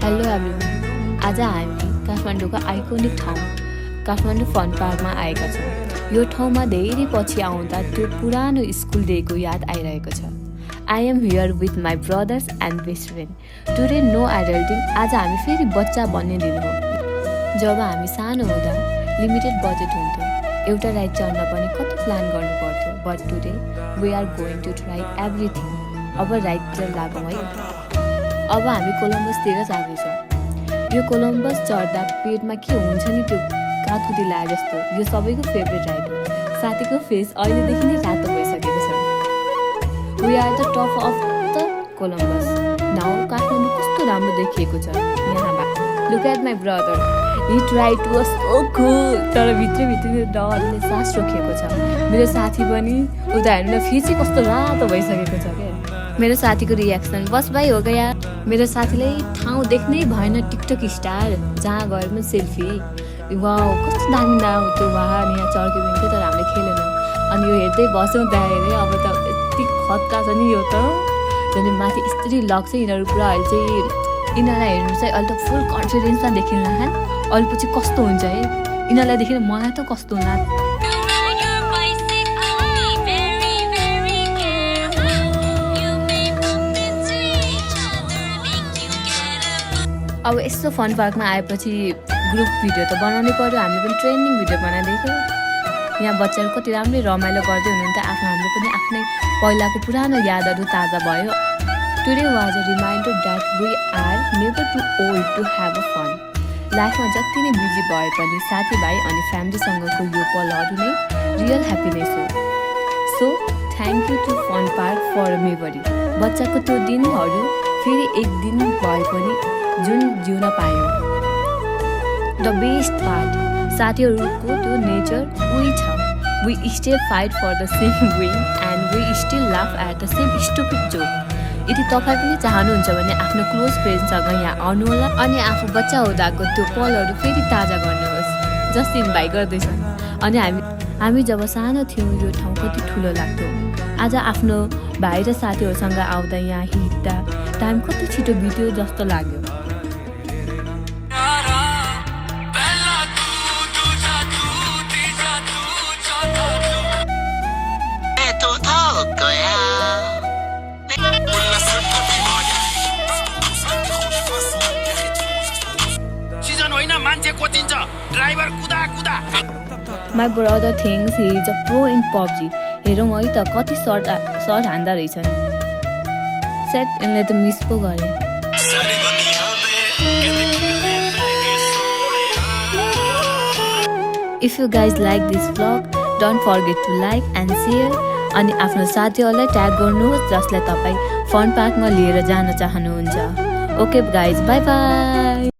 Hello everyone, आज हामी काठमाडौँको आइकोनिक ठाउँ काठमाडौँ फन पार्कमा आएका छौँ। यो ठाउँमा धेरै पछि आउँदा त्यो पुरानो स्कुल डेको याद आइरहेको छ। I am here with my brothers and best friend. Today no adulting. आज हामी फेरि बच्चा बन्ने दिन हो। जब हामी सानो हुँदा लिमिटेड बजेट हुन्थ्यो, एउटा राइड चढ्न पनि कति प्लान गर्नु पर्थ्यो। But today we are going to try everything. अब राइडतिर लागौँ है। अब हामी कोलम्बसतिर जाँदैछौँ। यो कोलम्बस चढ्दा पेटमा के हुन्छ नि त्यो काँधुती लागे जस्तो। यो सबैको फेभरेट राइड हो। साथीको फेस अहिलेदेखि नै रातो भइसकेको छ। We are the top of the Columbus. Now Kathmandu कस्तो राम्रो देखिएको छ यहाँबाट। Look at my brother, he try to was so cool. तर भित्रभित्र डरले सास रोकिएको छ। मेरो साथी पनि उता हेर्नु फेरि कस्तो रातो भइसकेको छ क्या। मेरो साथीको रियाक्सन बस भाइ हो गया। मेरो साथीलाई ठाउँ देख्नै भएन टिकटक स्टार, जहाँ गएर पनि सेल्फी। वाउ कस्तो दामी दामी त्यो वाह यहाँ चर्क्यो पनि थियो, तर हामीले खेलेनौँ। अनि यो हेर्दै बस्यौँ त्यहाँ हेरेँ। अब त यति खतरा छ नि यो त, झन् माथि यस्तरी लाग्छ। यिनीहरू पुरा अहिले चाहिँ यिनीहरूलाई हेर्नु चाहिँ अहिले त फुल कन्फिडेन्समा देखिँला खान। अहिले पछि कस्तो हुन्छ है यिनीहरूलाई देखेर मलाई त कस्तो होला। अब यस्तो फन पार्कमा आएपछि ग्रुप भिडियो त बनाउनै पर्यो। हामीले पनि ट्रेनिङ भिडियो बनाइदिएको। यहाँ बच्चाहरू कति राम्रै रमाइलो गर्दै हुनुहुन्थ्यो। हाम्रो पनि आफ्नै पहिलाको पुरानो यादहरू ताजा भयो। Today was a reminder that we are never too old to have a fun. लाइफमा जति नै बिजी भए पनि साथीभाइ अनि फ्यामिलीसँगको यो पलहरू नै रियल ह्याप्पिनेस हो। So thank you to fun park for memory. बच्चाको त्यो दिनहरू फेरि एक दिन भए पनि जुन जिउन पायौँ। द बेस्ट पार्ट साथीहरूको त्यो नेचर उही छ। We still fight for the same win and we still laugh at the same stupid joke. यदि तपाईँ पनि चाहनुहुन्छ भने आफ्नो क्लोज फ्रेन्डसँग यहाँ आउनुहोला अनि आफू बच्चा हुँदाको त्यो पलहरू फेरि ताजा गर्नुहोस्। जस्ट इन्भाइट गर्दैछ। अनि हामी जब सानो थियौँ यो ठाउँ कति ठुलो लाग्थ्यो। आज आफ्नो भाइ र साथीहरूसँग आउँदा यहाँ हिँड्दा टाइम कति छिटो बित्यो जस्तो लाग्यो। My brother thinks he is a pro in PUBG. हेरौँ है त कति सर्ट हान्दा रहेछन्। सेट यिनले त मिस पो गरे। If you guys like this vlog, don't forget to like and share. अनि आफ्नो साथीहरूलाई ट्याग गर्नुहोस् जसलाई तपाईँ फन पार्कमा लिएर जान चाहनुहुन्छ। Okay guys, by by.